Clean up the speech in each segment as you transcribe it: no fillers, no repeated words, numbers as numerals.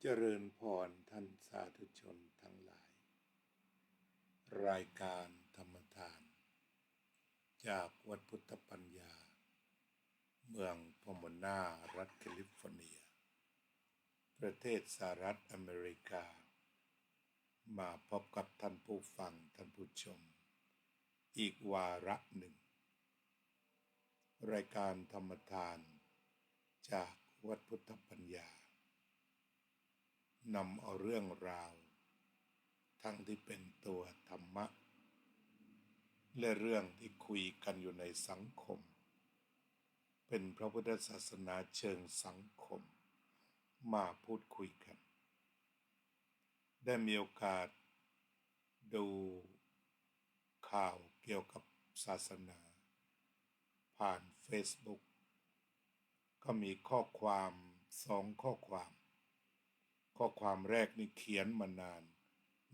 เจริญพรท่านสาธุชนทั้งหลายรายการธรรมทานจากวัดพุทธปัญญาเมืองพอมโนารัฐแคลิฟอร์เนียประเทศสหรัฐอเมริกามาพบกับท่านผู้ฟังท่านผู้ชมอีกวาระหนึ่งรายการธรรมทานจากวัดพุทธปัญญานำเอาเรื่องราวทั้งที่เป็นตัวธรรมะและเรื่องที่คุยกันอยู่ในสังคมเป็นพระพุทธศาสนาเชิงสังคมมาพูดคุยกันได้มีโอกาสดูข่าวเกี่ยวกับศาสนาผ่าน Facebook ก็มีข้อความ2ข้อความแรกนี่เขียนมานาน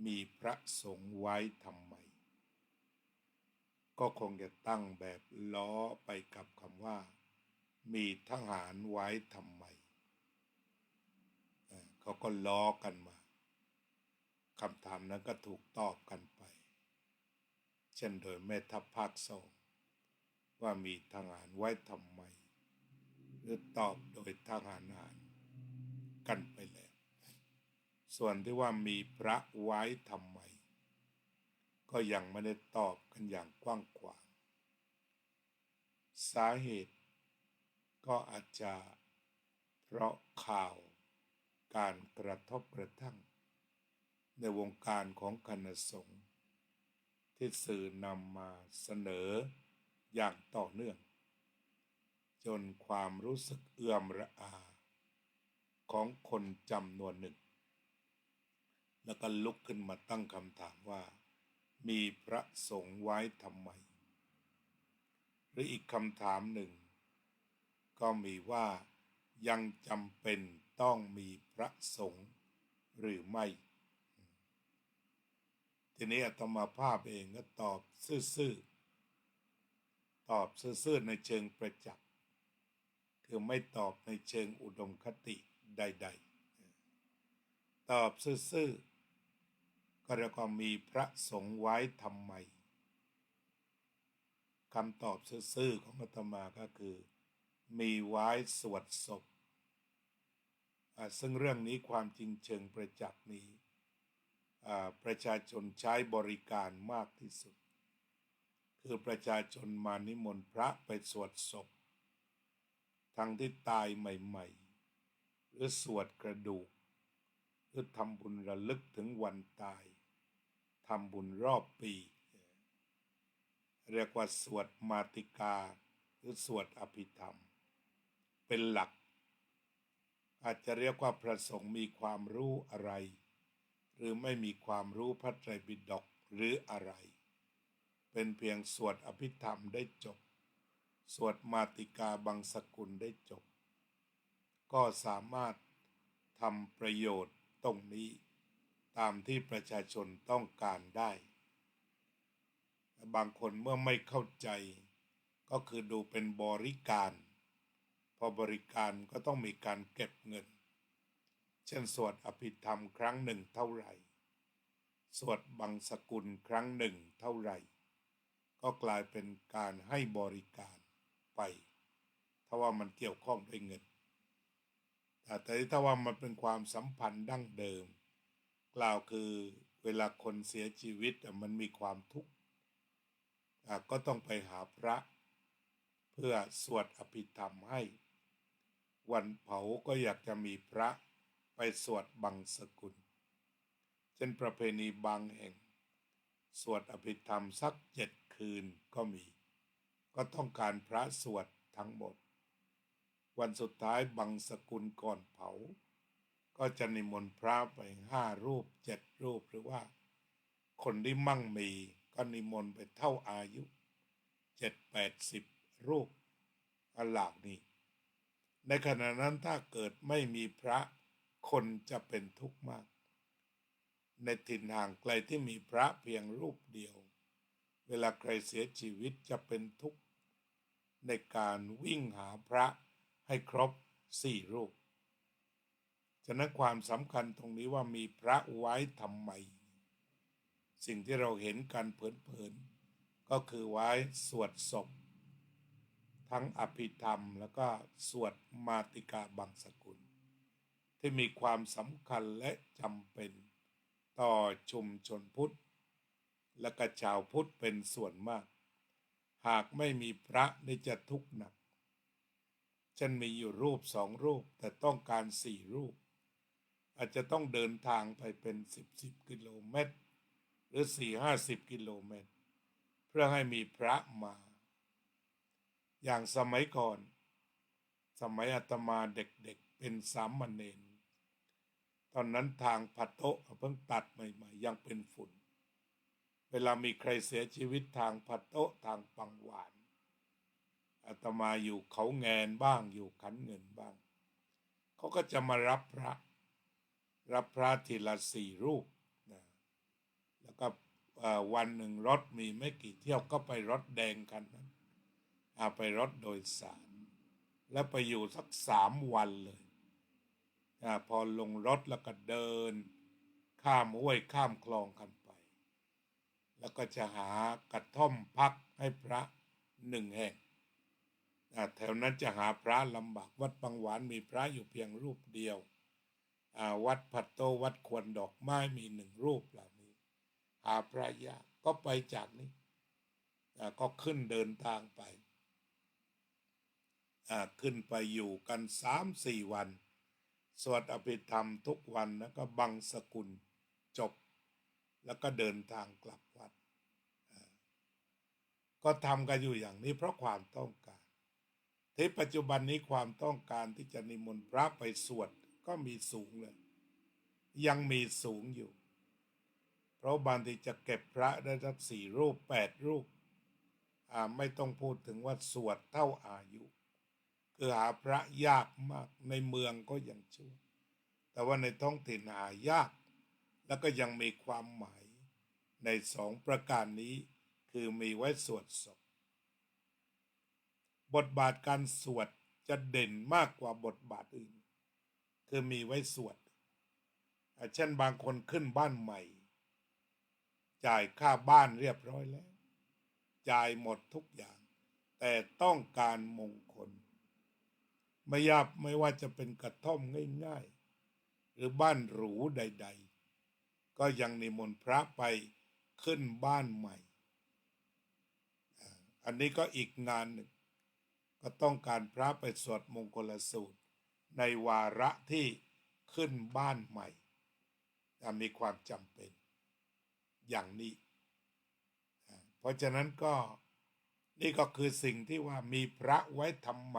มีพระสงฆ์ไว้ทำไมก็คงจะตั้งแบบล้อไปกับคำว่ามีทหารไว้ทำไมเขาก็ล้อกันมาคำถามนั้นก็ถูกตอบกันไปเช่นโดยแม่ทัพภาค2ว่ามีทหารไว้ทำไมหรือตอบโดยทหารกันไปแล้วส่วนที่ว่ามีพระไว้ทำไมก็ยังไม่ได้ตอบกันอย่างกว้างขวางสาเหตุก็อาจจะเพราะข่าวการกระทบกระทั่งในวงการของคณะสงฆ์ที่สื่อนำมาเสนออย่างต่อเนื่องจนความรู้สึกเอื่อมระอาของคนจำนวนหนึ่งแล้วก็ลุกขึ้นมาตั้งคำถามว่ามีพระสงฆ์ไว้ทำไมหรืออีกคำถามหนึ่งก็มีว่ายังจำเป็นต้องมีพระสงฆ์หรือไม่ทีนี้อาตมาภาพเองก็ตอบซื่อๆในเชิงประจักษ์คือไม่ตอบในเชิงอุดมคติใดๆตอบซื่อๆก็เรียกว่ามีพระสงฆ์ไว้ทำไมคำตอบซื่อๆของอาตมาก็คือมีไว้สวดศพซึ่งเรื่องนี้ความจริงเชิงประจักษ์นี้ประชาชนใช้บริการมากที่สุดคือประชาชนมานิมนต์พระไปสวดศพทั้งที่ตายใหม่ๆหรือสวดกระดูกหรือทำบุญระลึกถึงวันตายทำบุญรอบปีเรียกว่าสวดมาติกาหรือสวดอภิธรรมเป็นหลักอาจจะเรียกว่าพระสงฆ์มีความรู้อะไรหรือไม่มีความรู้พระไตรปิฎกหรืออะไรเป็นเพียงสวดอภิธรรมได้จบสวดมาติกาบังสกุลได้จบก็สามารถทำประโยชน์ตรงนี้ตามที่ประชาชนต้องการได้บางคนเมื่อไม่เข้าใจก็คือดูเป็นบริการพอบริการก็ต้องมีการเก็บเงินเช่นสวดอภิธรรมครั้งหนึ่งเท่าไหร่สวดบังสกุลครั้งหนึ่งเท่าไหร่ก็กลายเป็นการให้บริการไปถ้าว่ามันเกี่ยวข้องด้วยเงินแต่ถ้าว่ามันเป็นความสัมพันธ์ดั้งเดิมกล่าวคือเวลาคนเสียชีวิตมันมีความทุกข์ก็ต้องไปหาพระเพื่อสวดอภิธรรมให้วันเผาก็อยากจะมีพระไปสวดบังสกุลเช่นประเพณีบางแห่งสวดอภิธรรมสัก7 คืนก็มีก็ต้องการพระสวดทั้งหมดวันสุดท้ายบังสกุลก่อนเผาก็จะนิมนต์พระไป5 รูป7 รูปหรือว่าคนที่มั่งมีก็นิมนต์ไปเท่าอายุ7-80 รูปเหล่านี้ในขณะนั้นถ้าเกิดไม่มีพระคนจะเป็นทุกข์มากในถิ่นห่างไกลที่มีพระเพียงรูปเดียวเวลาใครเสียชีวิตจะเป็นทุกข์ในการวิ่งหาพระให้ครบ4 รูป ฉะนั้นความสำคัญตรงนี้ว่ามีพระไว้ทำไมสิ่งที่เราเห็นกันเผินๆก็คือไว้สวดศพทั้งอภิธรรมแล้วก็สวดมาติกาบังสกุลที่มีความสำคัญและจำเป็นต่อชุมชนพุทธและก็ชาวพุทธเป็นส่วนมากหากไม่มีพระนี่จะทุกข์หนักฉันมีอยู่รูป2 รูปแต่ต้องการ4 รูปอาจจะต้องเดินทางไปเป็น10 กิโลเมตรหรือ40-50 กิโลเมตรเพื่อให้มีพระมาอย่างสมัยก่อนสมัยอาตมาเด็กๆเป็นสามเณรตอนนั้นทางผัดโต๊ะเพิ่งตัดใหม่ๆยังเป็นฝุ่นเวลามีใครเสียชีวิตทางผัดโต๊ะทางปังหวานอาตมาอยู่เขาแงนบ้างอยู่ขันเงินบ้างเขาก็จะมารับพระทีละ4 รูปนะแล้วก็วันหนึ่งรถมีไม่กี่เที่ยวก็ไปรถแดงกันนั้นไปรถโดยสารแล้วไปอยู่สัก3 วันเลยพอลงรถแล้วก็เดินข้ามห้วยข้ามคลองกันไปแล้วก็จะหากระท่อมพักให้พระ1 แห่งแถวนั้นจะหาพระลำบากวัดปังหวานมีพระอยู่เพียงรูปเดียววัดผัดโตวัดควรดอกไม้มี1 รูปเหล่านี้หาพระยากก็ไปจากนี้ก็ขึ้นเดินทางไปขึ้นไปอยู่กัน3-4 วันสวดอภิธรรมทุกวันแล้วก็บังสกุลจบแล้วก็เดินทางกลับวัดก็ทำกันอยู่อย่างนี้เพราะความต้องการที่ปัจจุบันนี้ความต้องการที่จะนิมนต์พระไปสวดก็มีสูงเลยยังมีสูงอยู่เพราะบางทีจะเก็บพระได้สัก4 รูป8 รูปไม่ต้องพูดถึงว่าสวดเท่าอายุคือหาพระยากมากในเมืองก็ยังชั่วแต่ว่าในท้องถิ่นหายากแล้วก็ยังมีความหมายใน2 ประการนี้คือมีไว้สวดศพบทบาทการสวดจะเด่นมากกว่าบทบาทอื่นคือมีไว้สวดเช่นบางคนขึ้นบ้านใหม่จ่ายค่าบ้านเรียบร้อยแล้วจ่ายหมดทุกอย่างแต่ต้องการมงคลไม่ว่าจะเป็นกระท่อมง่ายๆหรือบ้านหรูใดๆก็ยังนิมนต์พระไปขึ้นบ้านใหม่อันนี้ก็อีกงานหนึ่งก็ต้องการพระไปสวดมงคลสูตรในวาระที่ขึ้นบ้านใหม่มีความจำเป็นอย่างนี้เพราะฉะนั้นก็นี่ก็คือสิ่งที่ว่ามีพระไว้ทำไม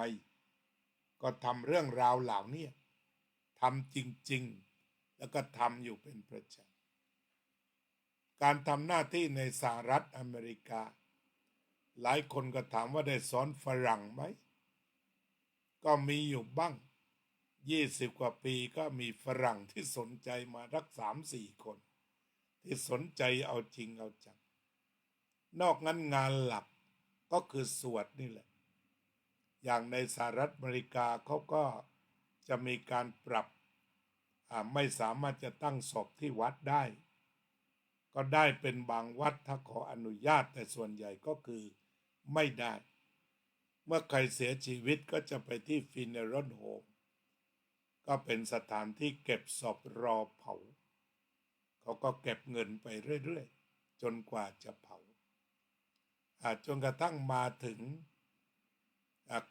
ก็ทำเรื่องราวเหล่านี้ทำจริงๆแล้วก็ทำอยู่เป็นประจำการทำหน้าที่ในสหรัฐอเมริกาหลายคนก็ถามว่าได้สอนฝรั่งไหมก็มีอยู่บ้าง20 กว่าปีก็มีฝรั่งที่สนใจมารัก3-4 คนที่สนใจเอาจริงเอาจังนอกนั้นงานหลักก็คือสวดนี่แหละอย่างในสหรัฐอเมริกาเขาก็จะมีการปรับไม่สามารถจะตั้งศพที่วัดได้ก็ได้เป็นบางวัดถ้าขออนุญาตแต่ส่วนใหญ่ก็คือไม่ได้เมื่อใครเสียชีวิตก็จะไปที่ funeral home ก็เป็นสถานที่เก็บศพรอเผาเขาก็เก็บเงินไปเรื่อยๆจนกว่าจะเผาจนกระทั่งมาถึง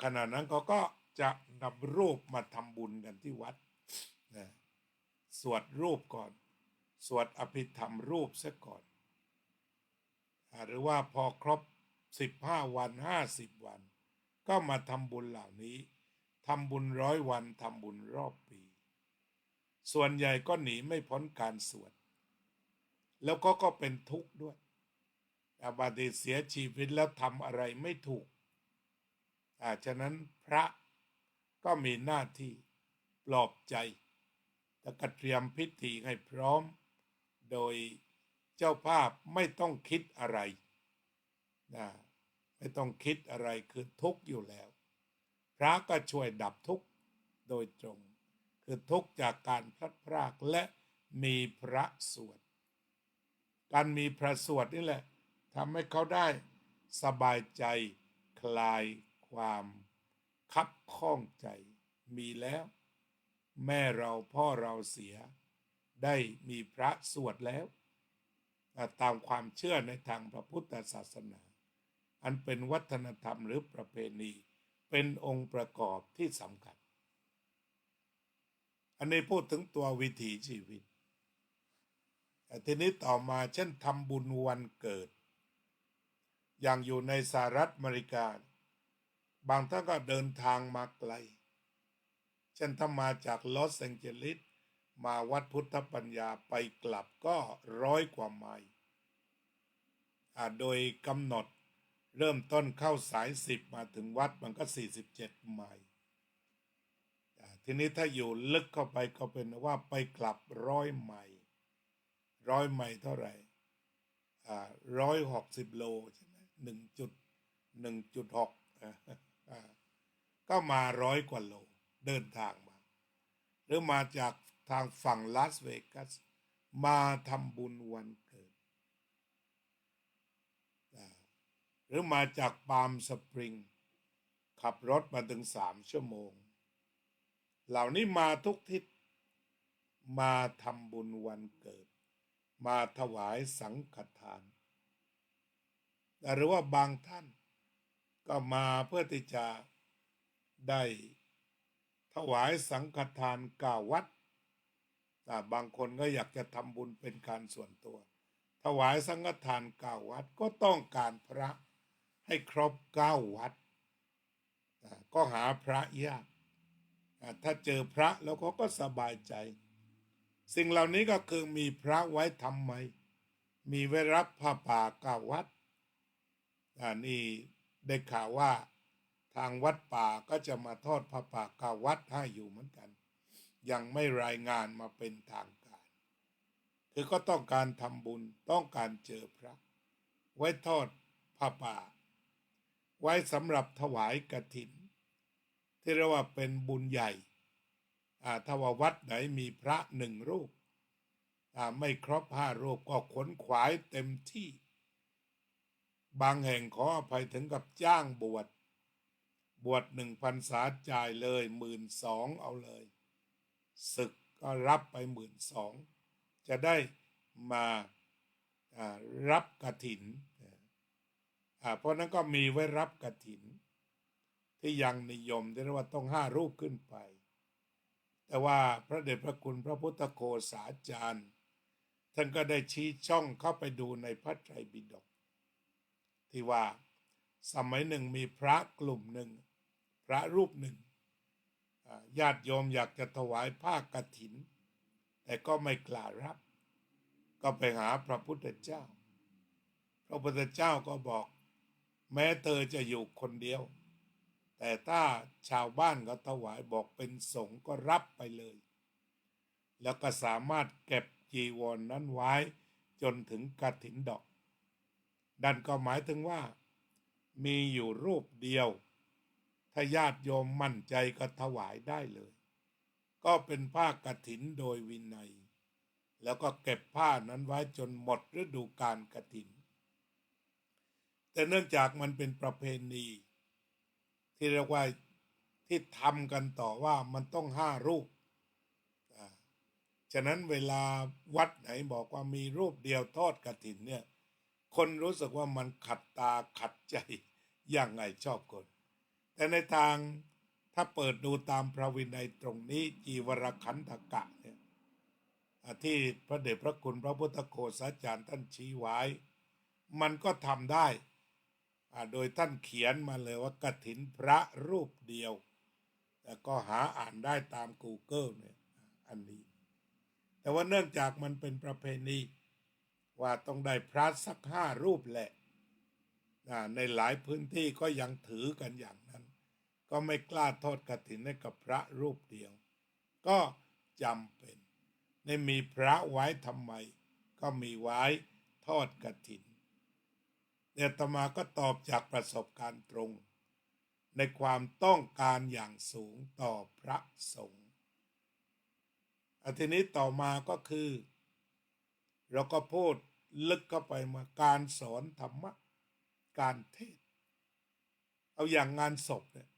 ขณะนั้นเขาก็จะนำรูปมาทำบุญกันที่วัดนะสวดรูปก่อนสวดอภิธรรมรูปซะก่อนหรือว่าพอครบ15 วัน50 วันก็มาทำบุญเหล่านี้ทำบุญ100 วันทำบุญรอบปีส่วนใหญ่ก็หนีไม่พ้นการสวดแล้วก็เป็นทุกข์ด้วยบางทีเสียชีวิตแล้วทำอะไรไม่ถูกฉะนั้นพระก็มีหน้าที่ปลอบใจและก็เตรียมพิธีให้พร้อมโดยเจ้าภาพไม่ต้องคิดอะไรไม่ต้องคิดอะไรคือทุกข์อยู่แล้วพระก็ช่วยดับทุกข์โดยตรงคื คือทุกข์จากการพลัดพรากและมีพระสวดการมีพระสวดนี่แหละทำให้เขาได้สบายใจคลายความคับข้องใจมีแล้วแม่เราพ่อเราเสียได้มีพระสวดแล้วตามความเชื่อในทางพระพุทธศาสนาอันเป็นวัฒนธรรมหรือประเพณีเป็นองค์ประกอบที่สำคัญอันนี้พูดถึงตัววิถีชีวิตทีนี้ต่อมาเช่นทำบุญวันเกิดอย่างอยู่ในสหรัฐอเมริกาบางท่านก็เดินทางมาไกลเช่นถ้ามาจากลอสแองเจลิสมาวัดพุทธปัญญาไปกลับก็100 กว่าไมล์โดยกำหนดเริ่มต้นเข้าสาย10มาถึงวัดมันก็47 ไมล์ทีนี้ถ้าอยู่ลึกเข้าไปก็เป็นว่าไปกลับ100 ไมล์100 ไมล์เท่าไหร่160 โลใช่ไหม1.6ก็มา100 กว่าโลเดินทางมาหรือมาจากทางฝั่งลาสเวกัสมาทำบุญวันเกิดหรือมาจากปาล์มสปริงขับรถมาถึง3 ชั่วโมงเหล่านี้มาทุกทิศมาทำบุญวันเกิดมาถวายสังฆทานหรือว่าบางท่านก็มาเพื่อที่จะได้ถวายสังฆทาน9 วัดบางคนก็อยากจะทำบุญเป็นการส่วนตัวถวายสังฆทาน9 วัดก็ต้องการพระให้ครบ9 วัดก็หาพระยากถ้าเจอพระแล้วเขาก็สบายใจสิ่งเหล่านี้ก็คือมีพระไว้ทำไมมีไว้รับผ้าป่า9 วัดนี่ได้ข่าวว่าทางวัดป่าก็จะมาทอดผ้าป่า9 วัดให้อยู่เหมือนกันยังไม่รายงานมาเป็นทางการคือก็ต้องการทำบุญต้องการเจอพระไว้ทอดผ้าป่าไว้สำหรับถวายกฐินที่เรียกว่าเป็นบุญใหญ่ถ้าว่าวัดไหนมีพระ1 รูปไม่ครบ5 รูปก็ขนขวายเต็มที่บางแห่งขออภัยถึงกับจ้างบวช1 พรรษาจ่ายเลย12,000เอาเลยศึกก็รับไป12,000จะได้มารับกฐินเพราะนั้นก็มีไว้รับกฐินที่ยังนิยมที่เรียกว่าต้อง5 รูปขึ้นไปแต่ว่าพระเดชพระคุณพระพุทธโฆษาจารย์ท่านก็ได้ชี้ช่องเข้าไปดูในพระไตรปิฎกที่ว่าสมัยหนึ่งมีพระกลุ่มหนึ่งพระรูปหนึ่งญาติโยมอยากจะถวายผ้ากฐินแต่ก็ไม่กล้ารับก็ไปหาพระพุทธเจ้าพระพุทธเจ้าก็บอกแม้เธอจะอยู่คนเดียวแต่ถ้าชาวบ้านเขาถวายบอกเป็นสงฆ์ก็รับไปเลยแล้วก็สามารถเก็บจีวร นั้นไว้จนถึงกฐินดอกดันก็หมายถึงว่ามีอยู่รูปเดียวถ้าญาติโยมมั่นใจก็ถวายได้เลยก็เป็นผ้ากฐินโดยวินัยแล้วก็เก็บผ้านั้นไว้จนหมดฤดูกาลกฐินแต่เนื่องจากมันเป็นประเพณีที่เรียกว่าที่ทำกันต่อว่ามันต้อง5 รูปฉะนั้นเวลาวัดไหนบอกว่ามีรูปเดียวทอดกฐินเนี่ยคนรู้สึกว่ามันขัดตาขัดใจอย่างไงชอบคนแต่ในทางถ้าเปิดดูตามพระวินัยตรงนี้จีวรขันธกะเนี่ยที่พระเดชพระคุณพระพุทธโฆษาจารย์ท่านชี้ไว้มันก็ทำได้โดยท่านเขียนมาเลยว่ากฐินพระรูปเดียวแต่ก็หาอ่านได้ตาม Google เนี่ยอันนี้แต่ว่าเนื่องจากมันเป็นประเพณีว่าต้องได้พระสัก5 รูปแหละในหลายพื้นที่ก็ยังถือกันอย่างนั้นก็ไม่กล้าทอดกฐินให้กับพระรูปเดียวก็จำเป็นในมีพระไว้ทำไมก็มีไว้ทอดกฐินอาตมาก็ตอบจากประสบการณ์ตรงในความต้องการอย่างสูงต่อพระสงฆ์ ทีนี้ต่อมาก็คือเราก็พูดลึกเข้าไปมาการสอนธรรมะการเทศน์เอาอย่างงานศพเนี่ย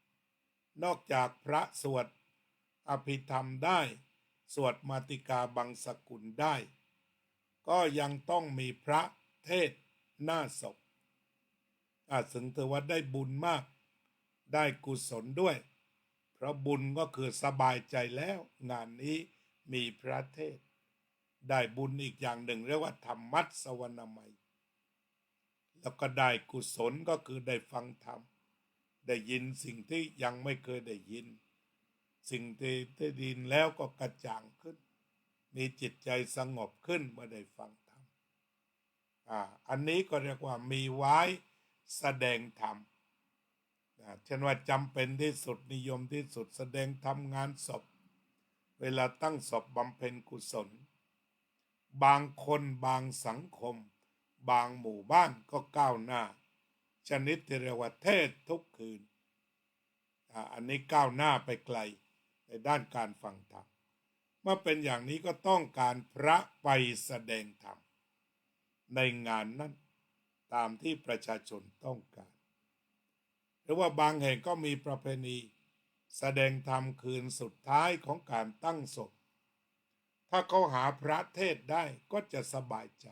นอกจากพระสวดอภิธรรมได้สวดมาติกาบังสกุลได้ก็ยังต้องมีพระเทศน์หน้าศพถึงถือว่าได้บุญมากได้กุศลด้วยเพราะบุญก็คือสบายใจแล้วงานนี้มีพระเทศน์ได้บุญอีกอย่างหนึ่งเรียกว่าธรรมัสวนามัยแล้วก็ได้กุศลก็คือได้ฟังธรรมได้ยินสิ่งที่ยังไม่เคยได้ยินสิ่งที่ได้ยินแล้วก็กระจ่างขึ้นมีจิตใจสงบขึ้นเมื่อได้ฟังธรรมอันนี้ก็เรียกว่ามีไว้แสดงธรรมเช่นว่าจำเป็นที่สุดนิยมที่สุดแสดงธรรมงานศพเวลาตั้งศพบำเพ็ญกุศลบางคนบางสังคมบางหมู่บ้านก็ก้าวหน้าชนิดที่เรียกว่าเทศทุกคืนอันนี้ก้าวหน้าไปไกลในด้านการฟังธรรมเมื่อเป็นอย่างนี้ก็ต้องการพระไปแสดงธรรมในงานนั้นตามที่ประชาชนต้องการหรือว่าบางแห่งก็มีประเพณีแสดงธรรมคืนสุดท้ายของการตั้งศพถ้าเขาหาพระเทศได้ก็จะสบายใจ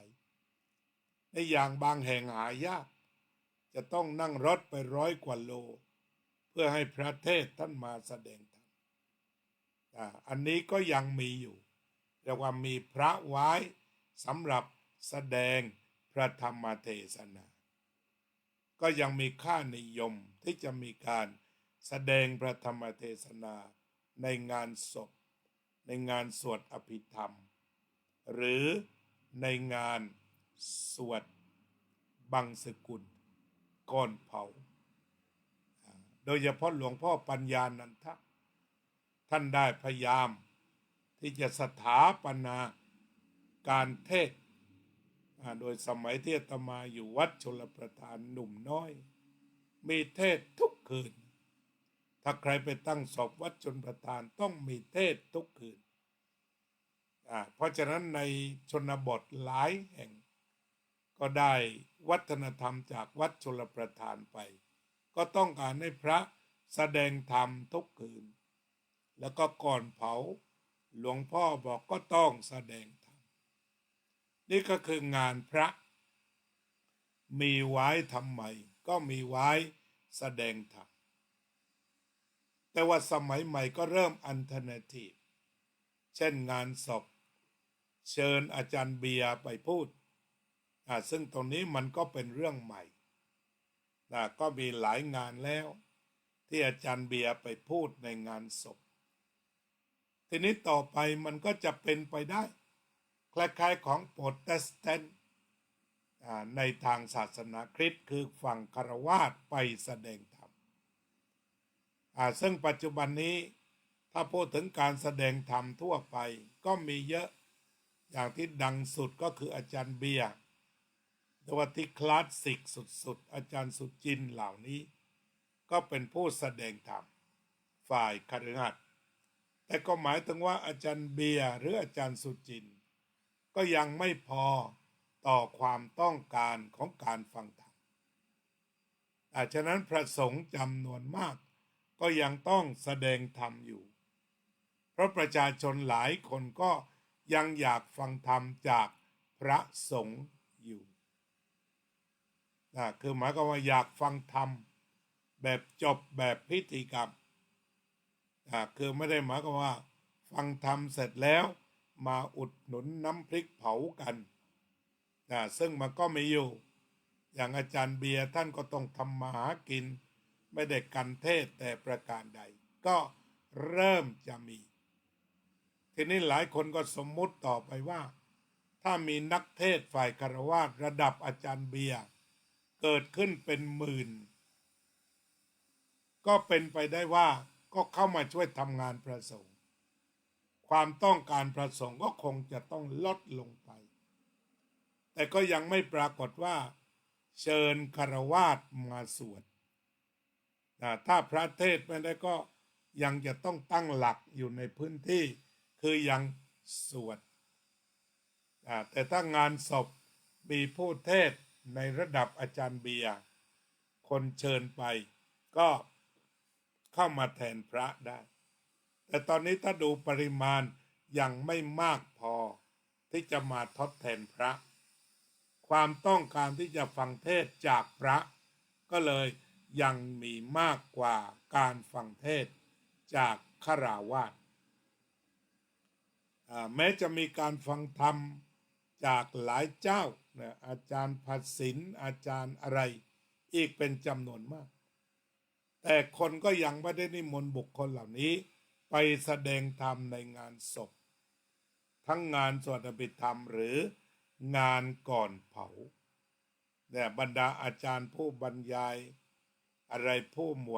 ในอย่างบางแห่งหายากจะต้องนั่งรถไป100 กว่าโลเพื่อให้พระเทศท่านมาแสดงธรรมอันนี้ก็ยังมีอยู่เรียกว่ามีพระไว้สำหรับแสดงพระธรรมเทศนาก็ยังมีค่านิยมที่จะมีการแสดงพระธรรมเทศนาในงานศพในงานสวดอภิธรรมหรือในงานสวดบังสกุลก่อนเผาโดยเฉพาะหลวงพ่อปัญญานันทะท่านได้พยายามที่จะสถาปนาการเทศน์โดยสมัยที่อาตมาอยู่วัดชลประทานหนุ่มน้อยมีเทศน์ทุกคืนถ้าใครไปตั้งศพวัดชลประทานต้องมีเทศน์ทุกคืนเพราะฉะนั้นในชนบทหลายแห่งก็ได้วัฒนธรรมจากวัดชลประทานไปก็ต้องการให้พระแสดงธรรมทุกคืนแล้วก็ก่อนเผาหลวงพ่อบอกก็ต้องแสดงธรรมนี่ก็คืองานพระมีไว้ทำไมก็มีไว้แสดงธรรมแต่ว่าสมัยใหม่ก็เริ่มอันเทอร์เนทีฟเช่นงานศพเชิญอาจารย์เบียร์ไปพูดซึ่งตรงนี้มันก็เป็นเรื่องใหม่ก็มีหลายงานแล้วที่อาจารย์เบียร์ไปพูดในงานศพทีนี้ต่อไปมันก็จะเป็นไปได้คล้ายๆของโปรเตสแตนต์ในทางศาสนาคริสต์คือฝั่งคฤหัสถ์ไปแสดงธรรมซึ่งปัจจุบันนี้ถ้าพูดถึงการแสดงธรรมทั่วไปก็มีเยอะอย่างที่ดังสุดก็คืออาจารย์เบียร์แต่ว่าที่คลาสสิกสุดๆอาจารย์สุจินต์เหล่านี้ก็เป็นผู้แสดงธรรมฝ่ายคฤหัสถ์แต่ก็หมายถึงว่าอาจารย์เบียร์หรืออาจารย์สุจินต์ก็ยังไม่พอต่อความต้องการของการฟังธรรมฉะนั้นพระสงฆ์จำนวนมากก็ยังต้องแสดงธรรมอยู่เพราะประชาชนหลายคนก็ยังอยากฟังธรรมจากพระสงฆ์อยู่คือหมายความว่าอยากฟังธรรมแบบจบแบบพิธีกรรมคือไม่ได้หมายความว่าฟังธรรมเสร็จแล้วมาอุดหนุนน้ำพริกเผากันซึ่งมันก็มีอยู่อย่างอาจารย์เบียร์ท่านก็ต้องทำมาหากินไม่ได้กันเทศแต่ประการใดก็เริ่มจะมีทีนี้หลายคนก็สมมุติต่อไปว่าถ้ามีนักเทศฝ่ายคฤหัสถ์ระดับอาจารย์เบียร์เกิดขึ้นเป็นหมื่นก็เป็นไปได้ว่าก็เข้ามาช่วยทำงานพระสงฆ์ความต้องการพระสงฆ์ก็คงจะต้องลดลงไปแต่ก็ยังไม่ปรากฏว่าเชิญคฤหัสถ์มาสวดถ้าพระเทศไม่ได้ก็ยังจะต้องตั้งหลักอยู่ในพื้นที่คือยัง สวดแต่ถ้างานศพมีผู้เทศในระดับอาจารย์เบียร์คนเชิญไปก็เข้ามาแทนพระได้แต่ตอนนี้ถ้าดูปริมาณยังไม่มากพอที่จะมาทดแทนพระความต้องการที่จะฟังเทศจากพระก็เลยยังมีมากกว่าการฟังเทศจากฆราวาสแม้จะมีการฟังธรรมจากหลายเจ้าอาจารย์ภัสสินอาจารย์อะไรอีกเป็นจำนวนมากแต่คนก็ยังไม่ได้นิมนต์บุคคลเหล่านี้ไปแสดงธรรมในงานศพทั้งงานสวดอภิธรรมหรืองานก่อนเผาเนี่ยบรรดาอาจารย์ผู้บรรยายอะไรผู้หม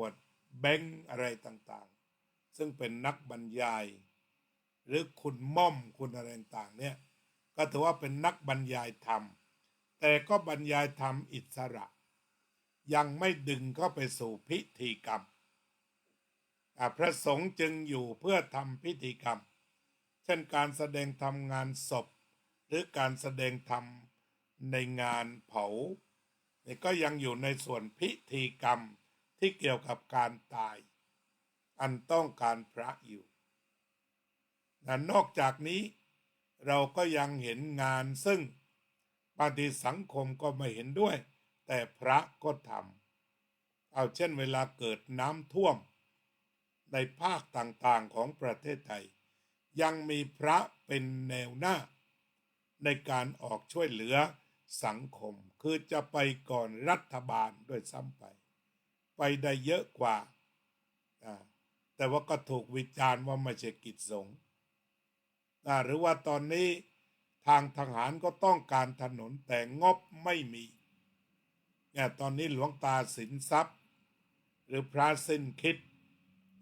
วดแบงค์อะไรต่างๆซึ่งเป็นนักบรรยายหรือคุณม่อมคุณอะไรต่างๆเนี่ยก็ถือว่าเป็นนักบรรยายธรรมแต่ก็บรรยายธรรมอิสระยังไม่ดึงเข้าไปสู่พิธีกรรมพระสงฆ์จึงอยู่เพื่อทำพิธีกรรมเช่นการแสดงธรรมงานศพหรือการแสดงธรรมในงานเผานี่ก็ยังอยู่ในส่วนพิธีกรรมที่เกี่ยวกับการตายอันต้องการพระอยู่นอกจากนี้เราก็ยังเห็นงานซึ่งบางทีสังคมก็ไม่เห็นด้วยแต่พระก็ทำเอาเช่นเวลาเกิดน้ำท่วมในภาคต่างๆของประเทศไทยยังมีพระเป็นแนวหน้าในการออกช่วยเหลือสังคมคือจะไปก่อนรัฐบาลด้วยซ้ำไปได้เยอะกว่าแต่ว่าก็ถูกวิจารณ์ว่าไม่ใช่กิจสงฆ์หรือว่าตอนนี้ทางทหารก็ต้องการถนนแต่งบไม่มีตอนนี้หลวงตาสินทรัพย์หรือพระสิ้นคิด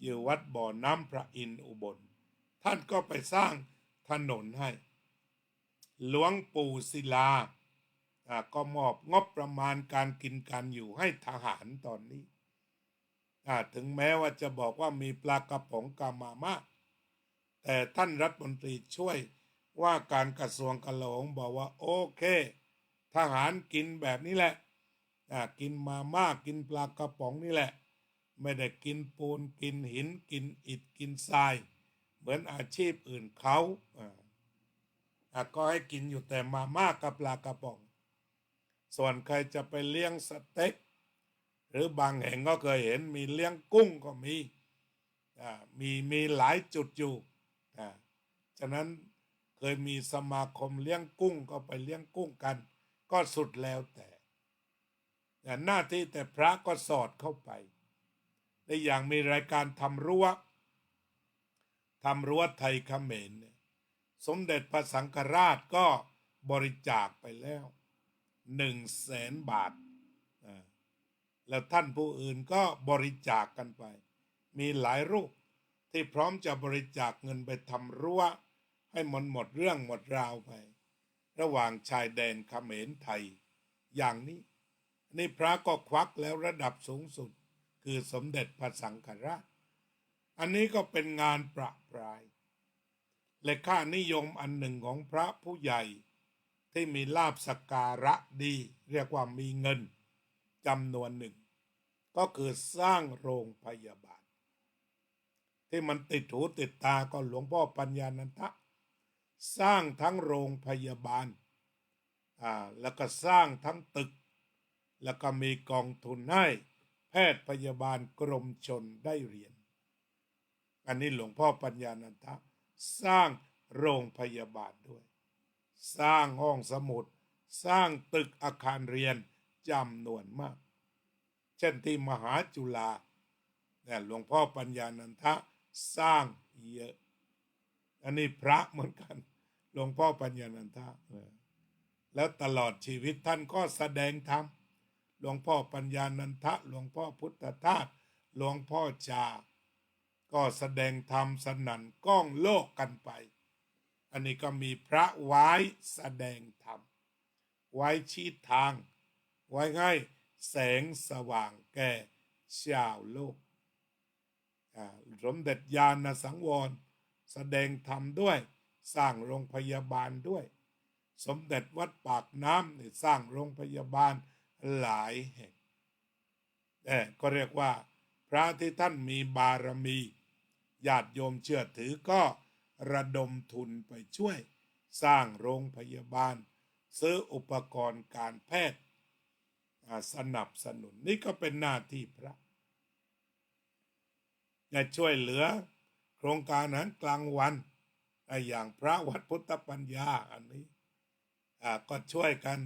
อยู่วัดบ่อน้ำพระอินทร์อุบลท่านก็ไปสร้างถนนให้หลวงปู่ศิลาก็มอบงบประมาณการกินการอยู่ให้ทหารตอนนี้ถึงแม้ว่าจะบอกว่ามีปลากระป๋องกามามากแต่ท่านรัฐมนตรีช่วยว่าการกระทรวงกลาโหมบอกว่าโอเคทหารกินแบบนี้แหละกินมาม่ากินปลากระป๋องนี่แหละไม่ได้กินปูนกินหินกินอิฐกินทรายเหมือนอาชีพอื่นเขาก็ให้กินอยู่แต่มาม่ากับปลากระป๋องส่วนใครจะไปเลี้ยงสเต็กหรือบางแห่งก็เคยเห็นมีเลี้ยงกุ้งก็มีหลายจุดอยู่ฉะนั้นเคยมีสมาคมเลี้ยงกุ้งก็ไปเลี้ยงกุ้งกันก็สุดแล้วแต่หน้าที่แต่พระก็สอดเข้าไปในอย่างมีรายการทำรั้วไทยเขมรเนี่ยสมเด็จพระสังฆราชก็บริจาคไปแล้ว100,000 บาทแล้วท่านผู้อื่นก็บริจาคกันไปมีหลายรูปที่พร้อมจะบริจาคเงินไปทำรั้วให้หมดเรื่องหมดราวไประหว่างชายแดนเขมรไทยอย่างนี้นี่พระก็ควักแล้วระดับสูงสุดคือสมเด็จพระสังฆราชอันนี้ก็เป็นงานประปรายและค่านิยมอันหนึ่งของพระผู้ใหญ่ที่มีลาภสักการะดีเรียกว่ามีเงินจำนวนหนึ่งก็คือสร้างโรงพยาบาลที่มันติดหูติดตาก็หลวงพ่อปัญญานันทะสร้างทั้งโรงพยาบาลแล้วก็สร้างทั้งตึกแล้วก็มีกองทุนให้แพทย์พยาบาลกรมชนได้เรียนอันนี้หลวงพ่อปัญญานันทะสร้างโรงพยาบาลด้วยสร้างห้องสมุดสร้างตึกอาคารเรียนจำนวนมากเช่นที่มหาจุฬาเนี่ยหลวงพ่อปัญญานันทะสร้างเยอะอันนี้พระเหมือนกันหลวงพ่อปัญญานันทะแล้วตลอดชีวิตท่านก็แสดงธรรมหลวงพ่อปัญญานันทะหลวงพ่อพุทธทาสหลวงพ่อชาก็แสดงธรรมสนั่นก้องโลกกันไปอันนี้ก็มีพระไว้แสดงธรรมไว้ชี้ทางไว้ให้แสงสว่างแก่ชาวโลกสมเด็จญาณสังวร แสดงธรรมด้วยสร้างโรงพยาบาลด้วยสมเด็จวัดปากน้ำนี่สร้างโรงพยาบาลหลายแห่งก็เรียกว่าพระที่ท่านมีบารมีญาติโยมเชื่อถือก็ระดมทุนไปช่วยสร้างโรงพยาบาลซื้ออุปกรณ์การแพทย์สนับสนุนนี่ก็เป็นหน้าที่พระจะช่วยเหลือโครงการอาหารกลางวันอย่างพระวัดพุทธปัญญาอันนี้ก็ช่วยกัน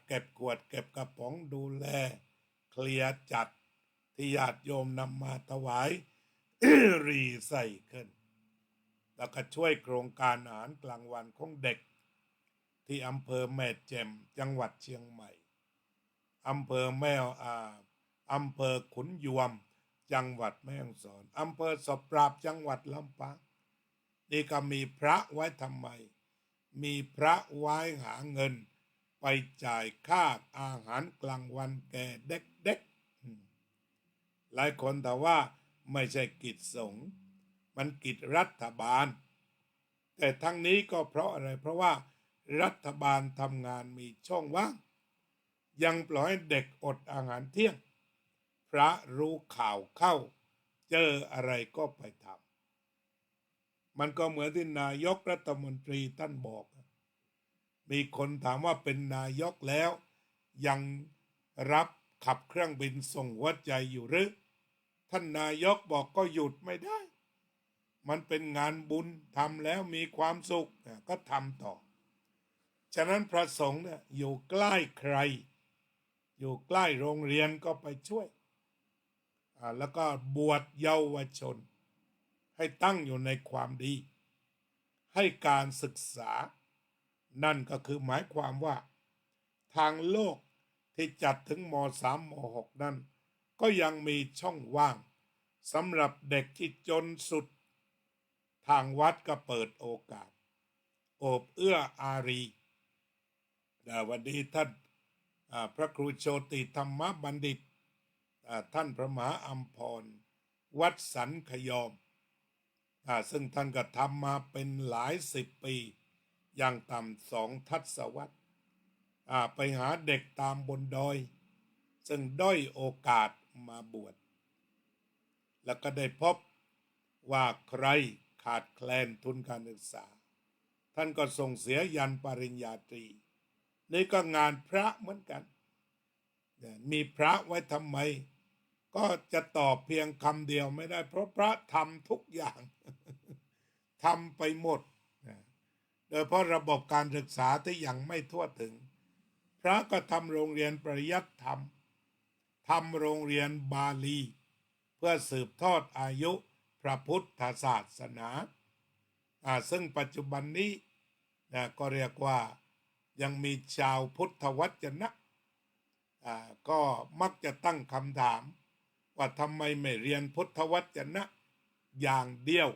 เก็บขวดเก็บกระป๋องดูแลเคลียร์จัดที่ญาติโยมนำมาถวาย รีไซเคิลแล้วก็ช่วยโครงการอาหารกลางวันของเด็กที่อำเภอแม่แจ่มจังหวัดเชียงใหม่อำเภออำเภอขุนยวมจังหวัดแม่ฮ่องสอนอำเภอสบปราบจังหวัดลำปางนี่ก็มีพระไว้ทำไมมีพระไว้หาเงินไปจ่ายค่าอาหารกลางวันแก่เด็กๆหลายคนแต่ว่าไม่ใช่กิจสงฆ์มันกิจรัฐบาลแต่ทั้งนี้ก็เพราะอะไรเพราะว่ารัฐบาลทำงานมีช่องว่างยังปล่อยให้เด็กอดอาหารเที่ยงพระรู้ข่าวเข้าเจออะไรก็ไปทำมันก็เหมือนที่นายกรัฐมนตรีท่านบอกมีคนถามว่าเป็นนายกแล้วยังรับขับเครื่องบินส่งหัวใจอยู่หรือท่านนายกบอกก็หยุดไม่ได้มันเป็นงานบุญทำแล้วมีความสุขก็ทำต่อฉะนั้นพระสงฆ์เนี่ยอยู่ใกล้ใครอยู่ใกล้โรงเรียนก็ไปช่วยแล้วก็บวชเยาวชนให้ตั้งอยู่ในความดีให้การศึกษานั่นก็คือหมายความว่าทางโลกที่จัดถึงม.3 ม.6 นั้นก็ยังมีช่องว่างสำหรับเด็กที่จนสุดทางวัดก็เปิดโอกาสโอบเอื้ออารีวันนี้ท่านพระครูโชติธรรมบัณฑิตท่านพระมหาอัมพรวัดสันขยอมซึ่งท่านก็ทำมาเป็นหลายสิบปีอย่างต่ำ2 ทศวรรษไปหาเด็กตามบนดอยซึ่งด้อยโอกาสมาบวชแล้วก็ได้พบว่าใครขาดแคลนทุนการศึกษาท่านก็ส่งเสียยันปริญญาตรีนี่ก็งานพระเหมือนกันมีพระไว้ทำไมก็จะตอบเพียงคำเดียวไม่ได้เพราะพระทำทุกอย่าง ทำไปหมดโดยเพราะระบบการศึกษาที่ยังไม่ทั่วถึงพระก็ทำโรงเรียนปริยัติธรรมทำโรงเรียนบาลีเพื่อสืบทอดอายุพระพุทธศาสนาซึ่งปัจจุบันนี้ก็เรียกว่ายังมีชาวพุทธวจนะก็มักจะตั้งคำถามว่าทำไมไม่เรียนพุทธวจนะอย่างเดียว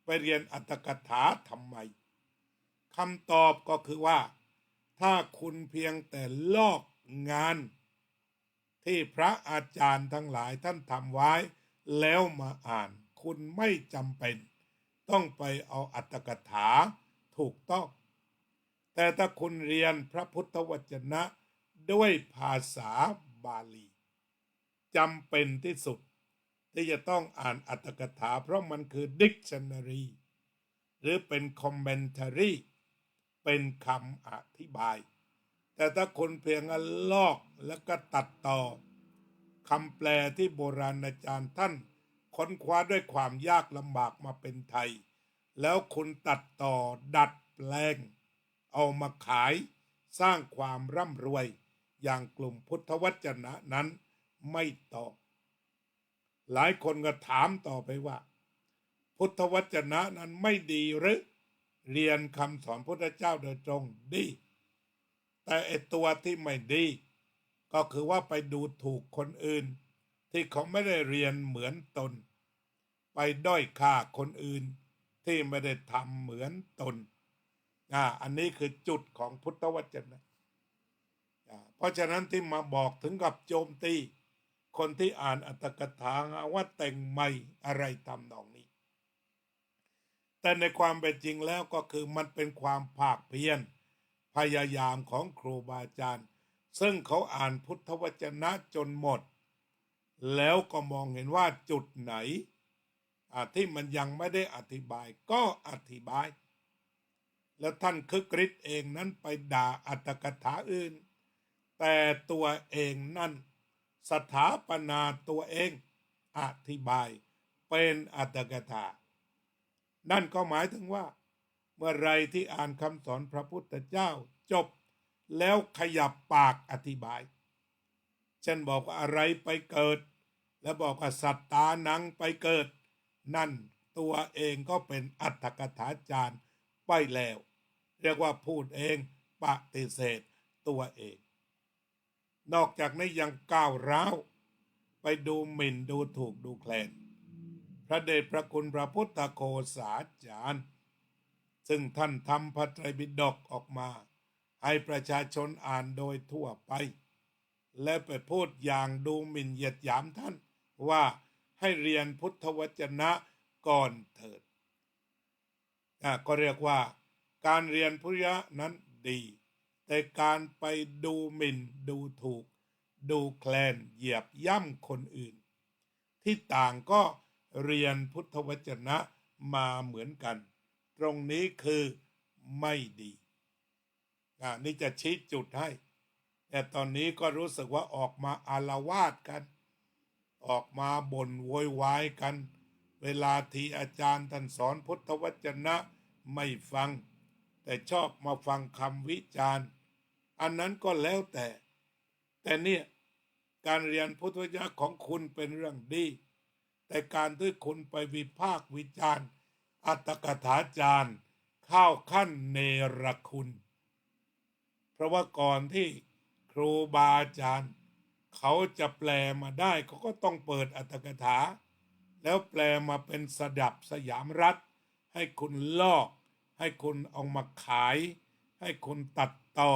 ไปเรียนอัตถกถาทำไมคำตอบก็คือว่าถ้าคุณเพียงแต่ลอกงานที่พระอาจารย์ทั้งหลายท่านทำไว้แล้วมาอ่านคุณไม่จำเป็นต้องไปเอาอัตถกถาถูกต้องแต่ถ้าคุณเรียนพระพุทธวจนะด้วยภาษาบาลีจำเป็นที่สุดที่จะต้องอ่านอัตถกถาเพราะมันคือ dictionary หรือเป็น commentary เป็นคำอธิบายแต่ถ้าคนเพียงลอกแล้วก็ตัดต่อคำแปลที่โบราณอาจารย์ท่านค้นคว้าด้วยความยากลำบากมาเป็นไทยแล้วคุณตัดต่อดัดแปลงเอามาขายสร้างความร่ำรวยอย่างกลุ่มพุทธวจนะนั้นไม่ตอบหลายคนก็ถามต่อไปว่าพุทธวจนะนั้นไม่ดีหรือเรียนคำสอนพุทธเจ้าโดยตรงดีแต่ไอตัวที่ไม่ดีก็คือว่าไปดูถูกคนอื่นที่เขาไม่ได้เรียนเหมือนตนไปด้อยค่าคนอื่นที่ไม่ได้ทำเหมือนตนอันนี้คือจุดของพุทธวจนะเพราะฉะนั้นที่มาบอกถึงกับโจมตีคนที่อ่านอัตถกถาว่าแต่งใหม่อะไรทำนองนี้ แต่ในความเป็นจริงแล้วก็คือมันเป็นความภาคเพียรพยายามของครูบาอาจารย์ซึ่งเขาอ่านพุทธวจนะจนหมดแล้วก็มองเห็นว่าจุดไหนที่มันยังไม่ได้อธิบายก็อธิบายแล้วท่านคึกฤทธิ์เองนั้นไปด่าอัตถกถาอื่นแต่ตัวเองนั่นสถาปนาตัวเองอธิบายเป็นอัตถกถานั่นก็หมายถึงว่าเมื่อไรที่อ่านคำสอนพระพุทธเจ้าจบแล้วขยับปากอธิบายเช่นบอกว่าอะไรไปเกิดแล้วบอกว่าสัตตานังไปเกิดนั่นตัวเองก็เป็นอัตถกถาจารย์ไปแล้วเรียกว่าพูดเองปฏิเสธตัวเองนอกจากนี้ยังก้าวร้าวไปดูหมิ่นดูถูกดูแคลนพระเดชพระคุณพระพุทธโฆษาจารย์ซึ่งท่านทำพระไตรปิฎกออกมาให้ประชาชนอ่านโดยทั่วไปและไปพูดอย่างดูหมิ่นเหยียดหยามท่านว่าให้เรียนพุทธวจนะก่อนเถิดก็เรียกว่าการเรียนพุทธวจนะนั้นดีแต่การไปดูหมิ่นดูถูกดูแคลนเหยียบย่ำคนอื่นที่ต่างก็เรียนพุทธวจนะมาเหมือนกันตรงนี้คือไม่ดีนี่จะชี้จุดให้แต่ตอนนี้ก็รู้สึกว่าออกมาอาละวาดกันออกมาบ่นโวยวายกันเวลาที่อาจารย์ท่านสอนพุทธวจนะไม่ฟังแต่ชอบมาฟังคำวิจารณ์อันนั้นก็แล้วแต่เนี่ยการเรียนพุทธวจนะของคุณเป็นเรื่องดีแต่การที่คุณไปวิพากษ์วิจารณ์อัตถกถาจารย์เข้าขั้นเนรคุณเพราะว่าก่อนที่ครูบาอาจารย์เขาจะแปลมาได้เขาก็ต้องเปิดอัตถกถาแล้วแปลมาเป็นสดับสยามรัฐให้คุณลอกให้คุณเอามาขายให้คุณตัดต่อ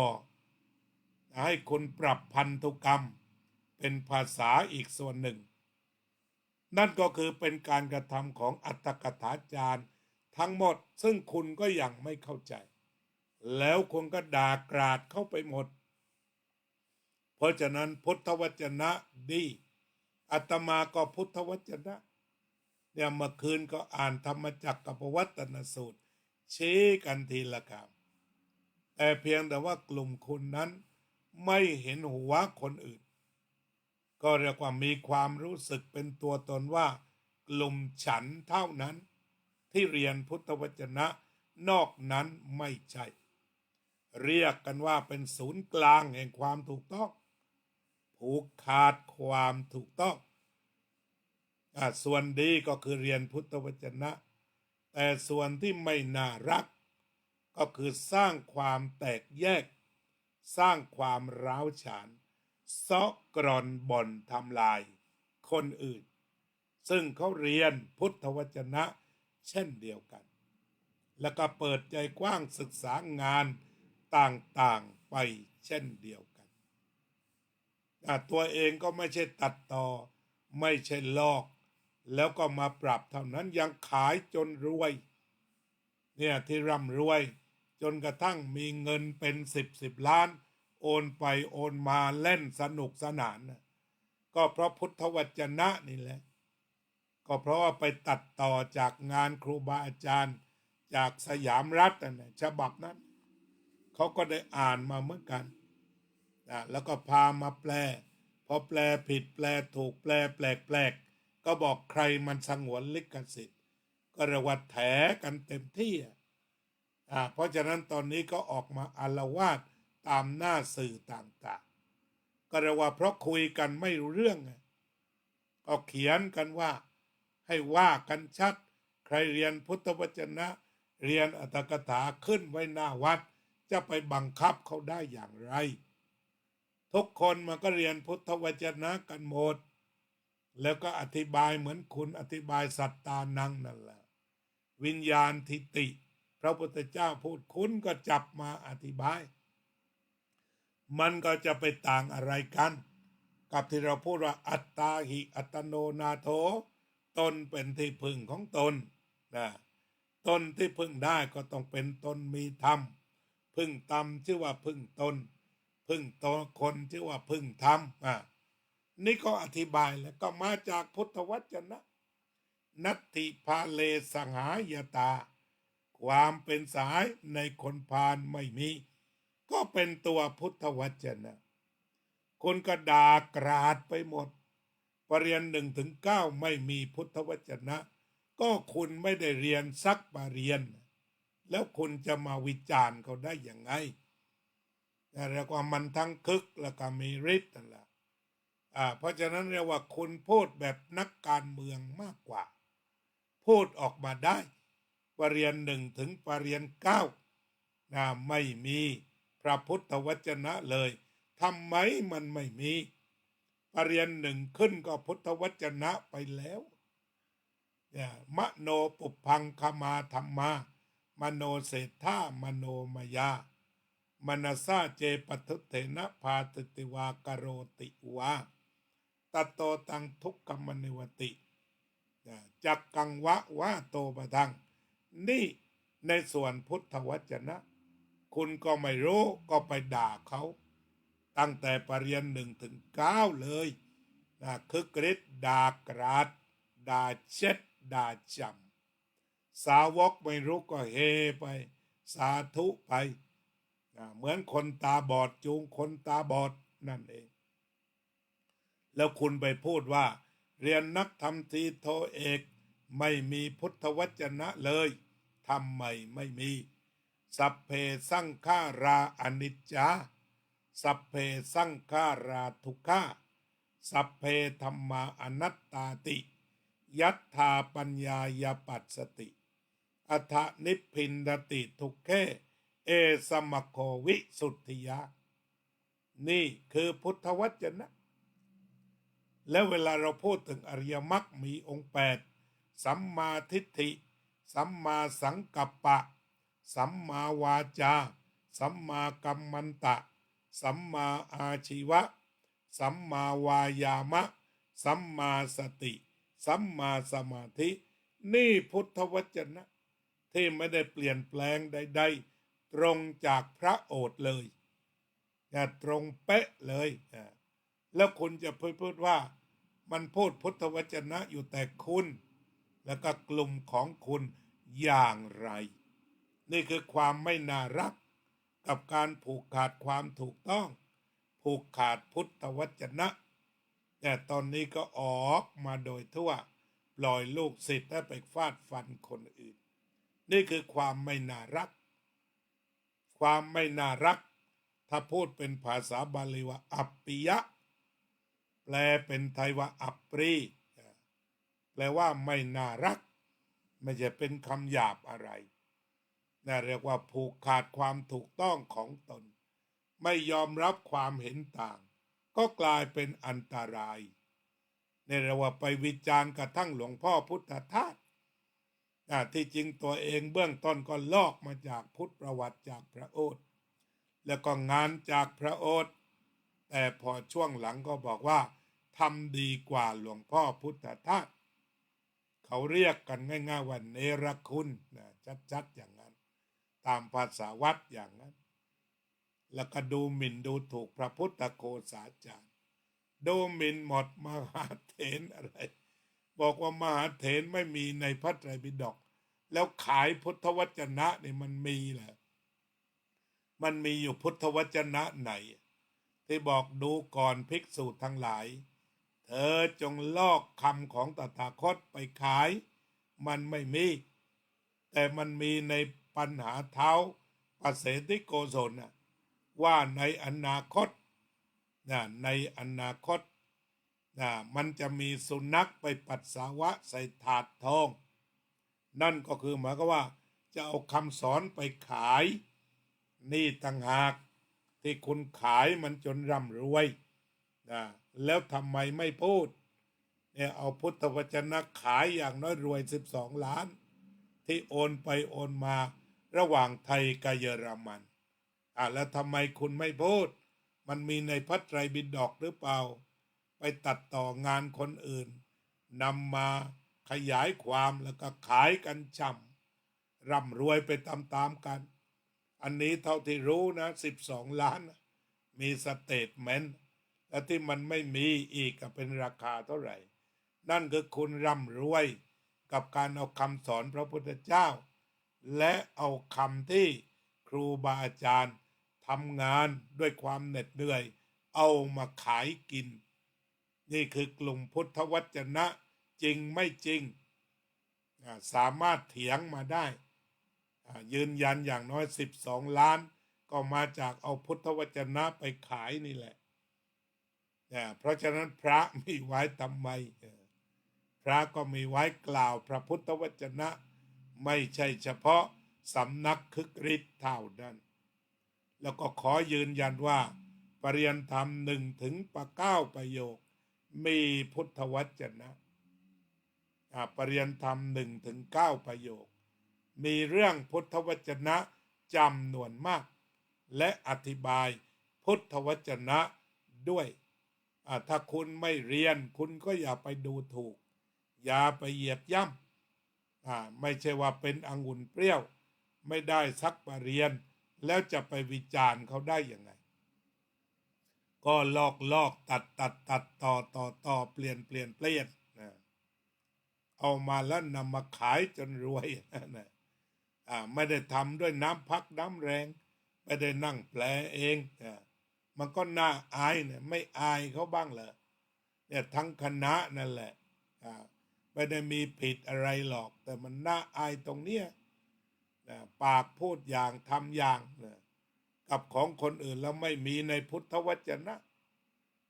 ให้คุณปรับพันธุกรรมเป็นภาษาอีกส่วนหนึ่งนั่นก็คือเป็นการกระทำของอัตถกถาจารย์ทั้งหมดซึ่งคุณก็ยังไม่เข้าใจแล้วคุณก็ด่ากราดเข้าไปหมดเพราะฉะนั้นพุทธวจนะดีอาตมาก็พุทธวจนะเนี่ยเมื่อคืนก็อ่านธรรมจักรกับปวัตนสูตรชี้กันทีละคำแต่เพียงแต่ว่ากลุ่มคุณนั้นไม่เห็นหัวคนอื่นก็เรียกว่ามีความรู้สึกเป็นตัวตนว่ากลุ่มฉันเท่านั้นที่เรียนพุทธวจนะนอกนั้นไม่ใช่เรียกกันว่าเป็นศูนย์กลางแห่งความถูกต้องผูกขาดความถูกต้องส่วนดีก็คือเรียนพุทธวจนะแต่ส่วนที่ไม่น่ารักก็คือสร้างความแตกแยกสร้างความร้าวฉานเซาะกร่อนบ่อนทำลายคนอื่นซึ่งเขาเรียนพุทธวจนะเช่นเดียวกันแล้วก็เปิดใจกว้างศึกษางานต่างๆไปเช่นเดียวกันตัวเองก็ไม่ใช่ตัดต่อไม่ใช่ลอกแล้วก็มาปรับเท่านั้นยังขายจนรวยเนี่ยที่ร่ำรวยจนกระทั่งมีเงินเป็นสิบล้านโอนไปโอนมาเล่นสนุกสนานนะก็เพราะพุทธวจนะนี่แหละก็เพราะว่าไปตัดต่อจากงานครูบาอาจารย์จากสยามรัฐนะฉบับนั้นเขาก็ได้อ่านมาเหมือนกันแล้วก็พามาแปลพอแปลผิดแปลถูกแปลแปลกก็บอกใครมันสงวนลิขสิทธิ์ก็เรียกว่าแถกันเต็มที่เพราะฉะนั้นตอนนี้ก็ออกมาอาละวาดตามหน้าสื่อต่างๆก็เรียกว่าเพราะคุยกันไม่รู้เรื่องก็เขียนกันว่าให้ว่ากันชัดใครเรียนพุทธวจนะเรียนอัตถกถาขึ้นไว้หน้าวัดจะไปบังคับเขาได้อย่างไรทุกคนมันก็เรียนพุทธวจนะกันหมดแล้วก็อธิบายเหมือนคุณอธิบายสัตตานังนั่นแหละวิญญาณทิติพระพุทธเจ้าพูดคุณก็จับมาอธิบายมันก็จะไปต่างอะไรกันกับที่เราพูดว่าอัตตาหิอัตโนนาโถตนเป็นที่พึ่งของตนนะต ตนที่พึ่งได้ก็ต้องเป็นตนมีธรรมพึ่งธรรมชื่อว่าพึ่งตนพึ่งตนคนชื่อว่าพึ่งธรรมนี่ก็อธิบายแล้วก็มาจากพุทธวจนะนัตถิพาเลสังหายตาความเป็นสายในคนพาลไม่มีก็เป็นตัวพุทธวจนะคนก็ด่ากราดไปหมดปรริญญา1 ถึง 9ไม่มีพุทธวจนะก็คุณไม่ได้เรียนสักปรริญญาแล้วคุณจะมาวิจารณ์เขาได้ยังไงเรียกว่ามันทั้งคึกแล้วก็มีฤทธิ์นั่นแหละเพราะฉะนั้นเรียกว่าคุณพูดแบบนักการเมืองมากกว่าพูดออกมาได้ปรริญญา1 ถึง ปรริญญา 9ไม่มีพระพุทธวจนะเลยทำไมมันไม่มีปรริญญา1ขึ้นก็พุทธวจนะไปแล้วมโนปุพังคมาธรรมามโนเศรษฐามโนมยามนัสสาเจปทุเถนะพาตติวากโรติวาตโตตังทุกขมนิวติจักกังวะวะโตปะทังนี่ในส่วนพุทธวจนะคุณก็ไม่รู้ก็ไปด่าเขาตั้งแต่ปรริญญา1 ถึง 9เลยคือกริดด่ากราดด่าเช็ดด่าจำสาวกไม่รู้ก็เฮไปสาธุไปเหมือนคนตาบอดจูงคนตาบอดนั่นเองแล้วคุณไปพูดว่าเรียนนักธรรมตรีโทเอกไม่มีพุทธวจนะเลยทำไมไม่มีสัพเพสังขาราอนิจจาสัพเพสังขาราทุกขาสัพเพธัมมาอนัตตาติยัตถาปัญญายปัสสติอัฏฐนิพพินดติทุกเขเอสมโควิสุทธิยานี่คือพุทธวจนะแล้วเวลาเราพูดถึงอริยมรรคมีองค์8สัมมาทิฏฐิสัมมาสังกัปปะสัมมาวาจาสัมมากัมมันตะสัมมาอาชีวะสัมมาวายามะสัมมาสติสัมมาสมาธินี่พุทธวจนะที่ไม่ได้เปลี่ยนแปลงใดๆตรงจากพระโอษฐ์เลยตรงเป๊ะเลยแล้วคุณจะพูดว่ามันพูดพุทธวจนะอยู่แต่คุณแล้วก็กลุ่มของคุณอย่างไรนี่คือความไม่น่ารักกับการผูกขาดความถูกต้องผูกขาดพุทธวจนะแต่ตอนนี้ก็ออกมาโดยทั่วปล่อยลูกศิษย์ให้ไปฟาดฟันคนอื่นนี่คือความไม่น่ารักความไม่น่ารักถ้าพูดเป็นภาษาบาลีว่าอัปปิยะแปลเป็นไทยว่าอัปปรีแปลว่าไม่น่ารักไม่ใช่เป็นคำหยาบอะไรน่าเรียกว่าผูกขาดความถูกต้องของตนไม่ยอมรับความเห็นต่างก็กลายเป็นอันตรายในเรียกว่าไปวิจารณ์กระทั่งหลวงพ่อพุทธทาสที่จริงตัวเองเบื้องต้นก็ลอกมาจากพุทธประวัติจากพระโอษฐ์แล้วก็งานจากพระโอษฐ์แต่พอช่วงหลังก็บอกว่าทำดีกว่าหลวงพ่อพุทธทาสเขาเรียกกันง่ายๆว่าเนรคุณชัดๆอย่างนั้นตามภาษาวัดอย่างนั้นแล้วก็ดูหมิ่นดูถูกพระพุทธโฆษาจารย์ดูหมิ่นหมดมหาเถรอะไรบอกว่ามหาเถรไม่มีในพระไตรปิฎกแล้วขายพุทธวจนะนี่มันมีเหรอมันมีอยู่พุทธวจนะไหนที่บอกดูก่อนภิกษุทั้งหลายเธอจงลอกคำของตถาคตไปขายมันไม่มีแต่มันมีในปัญหาเท้าปเสติโกศลว่าในอนาคตในอนาคตมันจะมีสุนัขไปปัสสาวะใส่ถาดทองนั่นก็คือหมายก็ว่าจะเอาคำสอนไปขายนี่ต่างหากที่คุณขายมันจนร่ำรวยแล้วทำไมไม่พูดเนี่ยเอาพุทธวจนะขายอย่างน้อยรวย12 ล้านที่โอนไปโอนมาระหว่างไทยกับเยอรมันแล้วทำไมคุณไม่พูดมันมีในพระไตรปิฎกหรือเปล่าไปตัดต่องานคนอื่นนำมาขยายความแล้วก็ขายกันช่ำ ร่ำรวยไปตามๆกัน อันนี้เท่าที่รู้นะ12 ล้านมีสเตทเมนต์และที่มันไม่มีอีกเป็นราคาเท่าไหร่นั่นคือคุณร่ำรวยกับการเอาคำสอนพระพุทธเจ้าและเอาคำที่ครูบาอาจารย์ทำงานด้วยความเหน็ดเหนื่อยเอามาขายกินนี่คือกลุ่มพุทธวจนะจริงไม่จริงสามารถเถียงมาได้ยืนยันอย่างน้อย12 ล้านก็มาจากเอาพุทธวจนะไปขายนี่แหละเพราะฉะนั้นพระมีไว้ทำไมพระก็มีไว้กล่าวพระพุทธวจนะไม่ใช่เฉพาะสำนักคึกฤทธิ์เท่านั้นแล้วก็ขอยืนยันว่าปริยนธรรม1 ถึง 9 ประโยคมีพุทธวจนะปริยนธรรม1 ถึง 9 ประโยคมีเรื่องพุทธวจนะจำนวนมากและอธิบายพุทธวจนะด้วยถ้าคุณไม่เรียนคุณก็อย่าไปดูถูกอย่าไปเหยียบย่ำไม่ใช่ว่าเป็นองุ่นเปรี้ยวไม่ได้สักปรริญญาแล้วจะไปวิจารณ์เขาได้ยังไงก็ลอกตัดต่อเปลี่ยนเอามาแล้วนำมาขายจนรวยนะไม่ได้ทำด้วยน้ำพักน้ำแรงไม่ได้นั่งแปลเองมันก็น่าอายเนี่ยไม่อายเขาบ้างเหรอเนี่ยทั้งคณะนั่นแหละไม่ได้มีผิดอะไรหรอกแต่มันน่าอายตรงเนี้ยปากพูดอย่างทำอย่างกับของคนอื่นแล้วไม่มีในพุทธวจนะ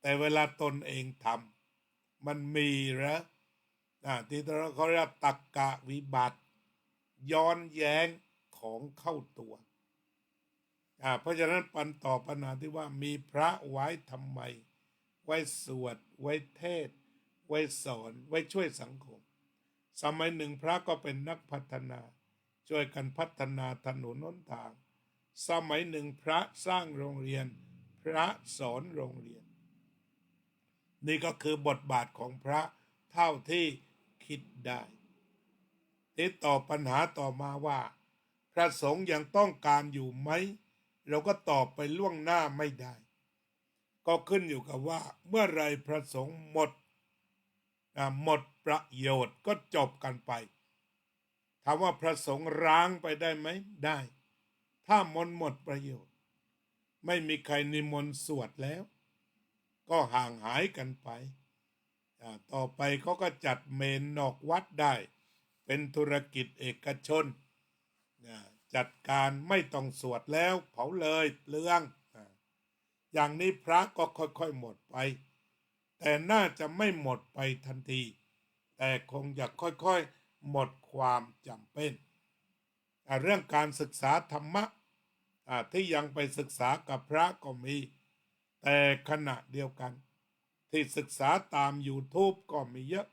แต่เวลาตนเองทำมันมีเหรอที่เขาเรียกตักกะวิบัติย้อนแย้งของเข้าตัวเพราะฉะนั้นปัญหาที่ว่ามีพระไว้ทำไมไว้สวดไว้เทศไว้สอนไว้ช่วยสังคมสมัยหนึ่งพระก็เป็นนักพัฒนาช่วยกันพัฒนาถนนหนทางสมัยหนึ่งพระสร้างโรงเรียนพระสอนโรงเรียนนี่ก็คือบทบาทของพระเท่าที่คิดได้ที่ตอบปัญหาต่อมาว่าพระสงฆ์ยังต้องการอยู่ไหมเราก็ตอบไปล่วงหน้าไม่ได้ก็ขึ้นอยู่กับว่าเมื่อไรพระสงฆ์หมดประโยชน์ก็จบกันไปถามว่าพระสงฆ์ร้างไปได้ไหมได้ถ้ามนต์หมดประโยชน์ไม่มีใครนิมนต์สวดแล้วก็ห่างหายกันไปต่อไปเขาก็จัดเมนนอกวัดได้เป็นธุรกิจเอกชนจัดการไม่ต้องสวดแล้วเผาเลยเปลืองอย่างนี้พระก็ค่อยๆหมดไปแต่น่าจะไม่หมดไปทันทีแต่คงจะค่อยๆหมดความจำเป็นเรื่องการศึกษาธรรมะที่ยังไปศึกษากับพระก็มีแต่ขณะเดียวกันที่ศึกษาตาม YouTube ก็มีเยอะ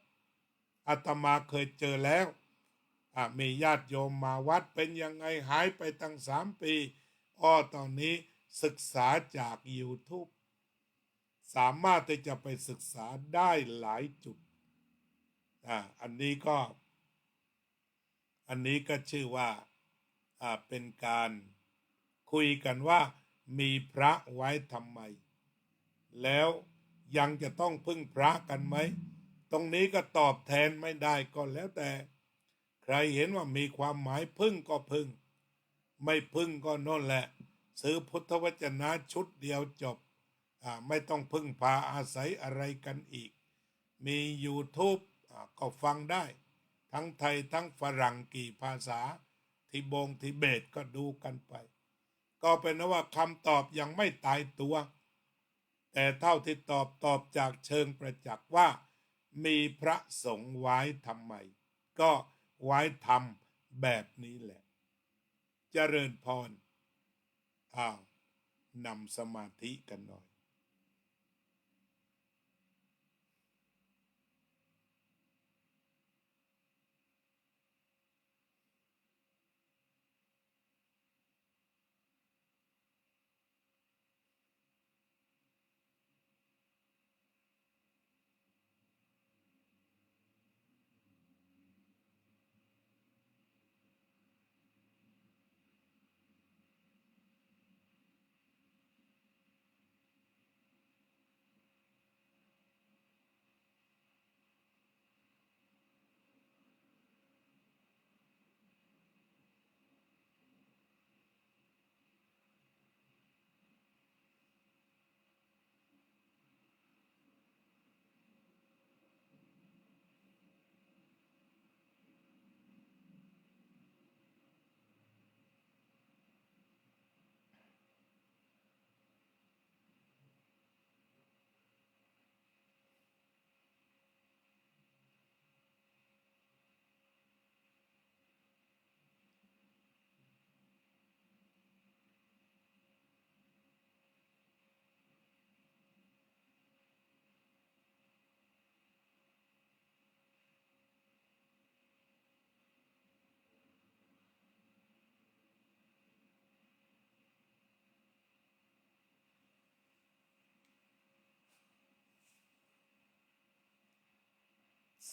อาตมาเคยเจอแล้วมีญาติโยมมาวัดเป็นยังไงหายไปตั้ง3 ปีตอนนี้ศึกษาจาก YouTube สามารถที่จะไปศึกษาได้หลายจุดอันนี้ก็ชื่อว่าเป็นการคุยกันว่ามีพระไว้ทำไมแล้วยังจะต้องพึ่งพระกันไหมตรงนี้ก็ตอบแทนไม่ได้ก็แล้วแต่ใครเห็นว่ามีความหมายพึ่งก็พึ่งไม่พึ่งก็โน่นแหละซื้อพุทธวจนะชุดเดียวจบไม่ต้องพึ่งพาอาศัยอะไรกันอีกมี YouTube ก็ฟังได้ทั้งไทยทั้งฝรั่งกี่ภาษาทิเบตก็ดูกันไปก็เป็นว่าคำตอบยังไม่ตายตัวแต่เท่าที่ตอบจากเชิงประจักษ์ว่ามีพระสงฆ์ไว้ทำไมก็ไว้ทำแบบนี้แหละเจริญพรนำสมาธิกันหน่อย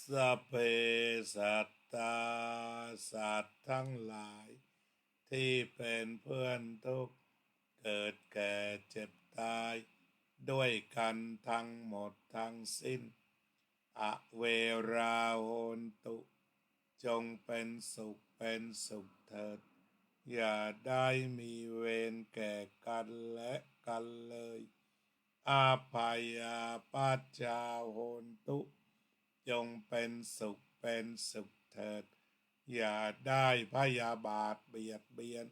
สัพเพสัตตาสัตว์ทั้งหลายที่เป็นเพื่อนทุกข์เกิดแก่เจ็บตายด้วยกันทั้งหมดทั้งสิ้นอเวราโหนตุจงเป็นสุขเถิดอย่าได้มีเวรแก่กันและกันเลยอาภัยาปัจจาโหนตุจงเป็นสุขเถิดอย่าได้พยาบาทเบียดเบียน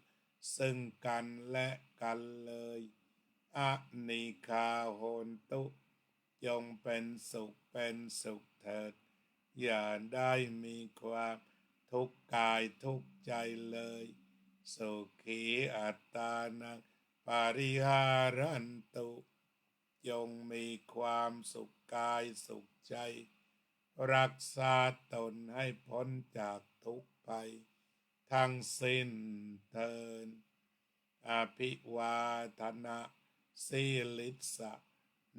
ซึ่งกันและกันเลยอนิคาโหนตุจงเป็นสุขเถิดอย่าได้มีความทุกข์กายทุกข์ใจเลยสุขีอัตตานังปาริหารันตุจงมีความสุขกายสุขใจรักษาตนให้พ้นจากทุกข์ภัยทั้งสิ้นเถิดอภิวาทนาสีลิสะ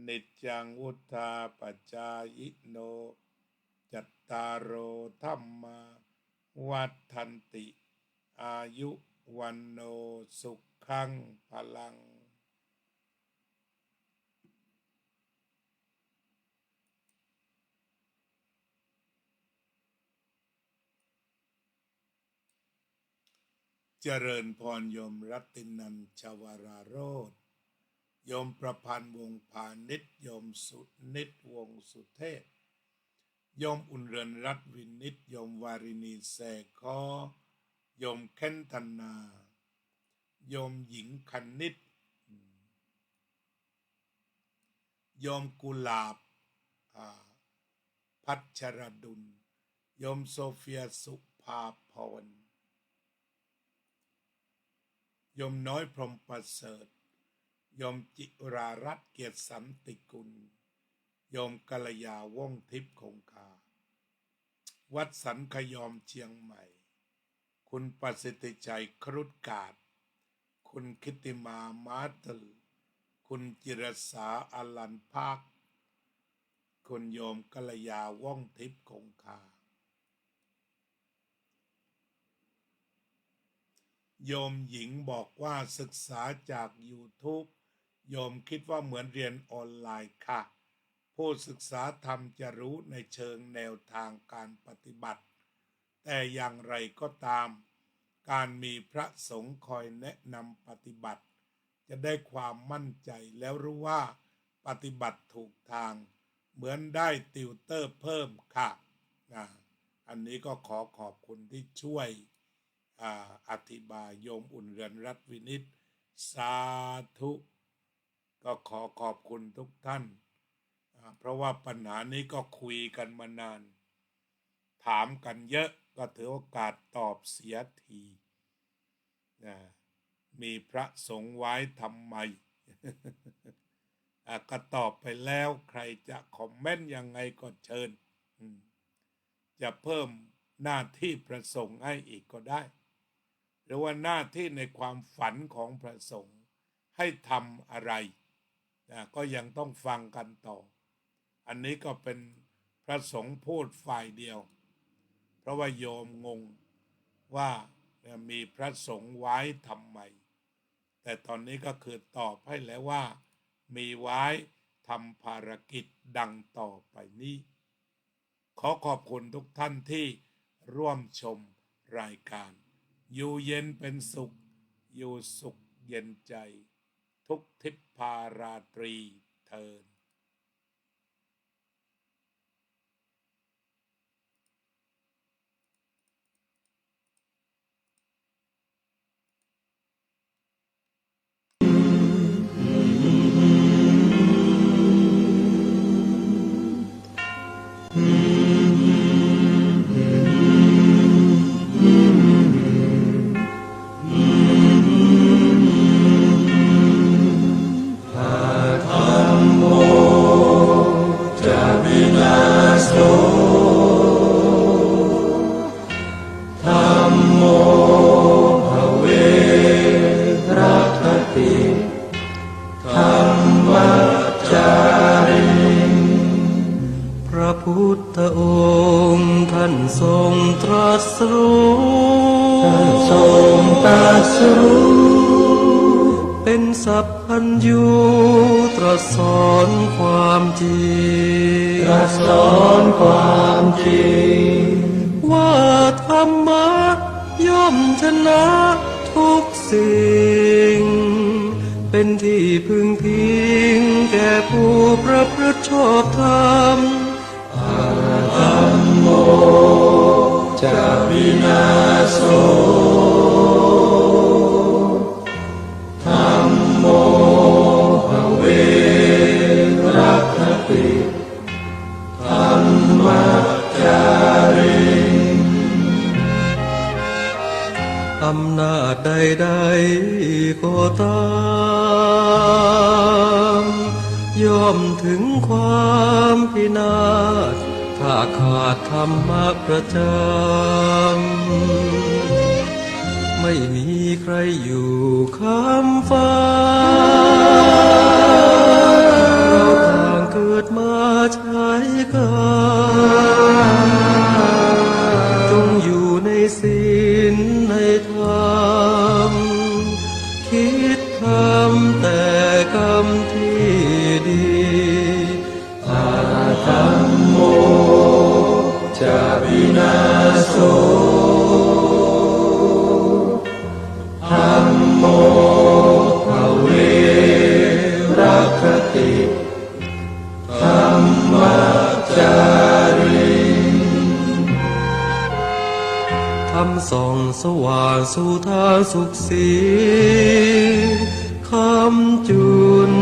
นิจจังวุธาปัจจายโนจัตตารโอธัมมาวัฏฏันติอายุวันโนสุขังพลังเจริญพรโยมรัตินันท์ชวราโรธโยมประพันธ์วงศ์พาณิชโยมสุนิตวงศ์สุเทพโยมอุ่นเรือนรัตน์วินิตโยมวารินีแสคอโยมเค้นธนาโยมหญิงคณิตโยมกุหลาบพัชรดุลโยมโซเฟียสุภาพรโยมน้อยพรหมประเสริฐโยมจิรารัตน์เกียรติสันติกุลโยมกัลยาว่องทิพย์คงคาวัดสันขยอมเชียงใหม่คุณประสิทธิชัยครุฑกาศคุณคิติมามาตลคุณจิรสาอลันภาคคุณโยมกัลยาว่องทิพย์คงคาโยมหญิงบอกว่าศึกษาจาก YouTube โยมคิดว่าเหมือนเรียนออนไลน์ค่ะผู้ศึกษาธรรมจะรู้ในเชิงแนวทางการปฏิบัติแต่อย่างไรก็ตามการมีพระสงฆ์คอยแนะนำปฏิบัติจะได้ความมั่นใจแล้วรู้ว่าปฏิบัติถูกทางเหมือนได้ติวเตอร์เพิ่มค่ะอันนี้ก็ขอขอบคุณที่ช่วยอธิบายโยมอุ่นเรือนรัตน์วินิตสาธุก็ขอขอบคุณทุกท่านเพราะว่าปัญหานี้ก็คุยกันมานานถามกันเยอะก็ถือโอกาสตอบเสียทีมีพระสงฆ์ไว้ทำไม ก็ตอบไปแล้วใครจะคอมเมนต์ยังไงก็เชิญจะเพิ่มหน้าที่พระสงฆ์ให้อีกก็ได้หรือว่าหน้าที่ในความฝันของพระสงฆ์ให้ทำอะไรก็ยังต้องฟังกันต่ออันนี้ก็เป็นพระสงฆ์พูดฝ่ายเดียวเพราะว่าโยมงงว่ามีพระสงฆ์ไว้ทำไมแต่ตอนนี้ก็คือตอบให้แล้วว่ามีไว้ทำภารกิจดังต่อไปนี้ขอขอบคุณทุกท่านที่ร่วมชมรายการอยู่เย็นเป็นสุขอยู่สุขเย็นใจทุกทิพาราตรีเทินพุทธองค์ านทรงตรัสรู้ทรงตรัสรู้เป็นสัพพัญญูตรัสสอนความจริงตรัสสอนความจริงว่าธรรมะย่อมชนะทุกสิ่งเป็นที่พึงพิงแก่ผู้ประพฤติชอบธรรมธัมโมจะวินาโสธัมโมภเวรัคติธัมมัจจาริอำนาจใดๆก็ตามย่อมถึงความพินาศถ้าขาดธรรมะประจำไม่มีใครอยู่ข้ามฟ้าเราต่างเกิดมาใช้กันจงอยู่ในศีลในธรรมคิดทำแต่กรรมที่ดีธัมโมจะวินาโสธัมโมภเวรัคติธัมมัจจาริทำส่องสว่างสู่ทางสุขสีคำจุน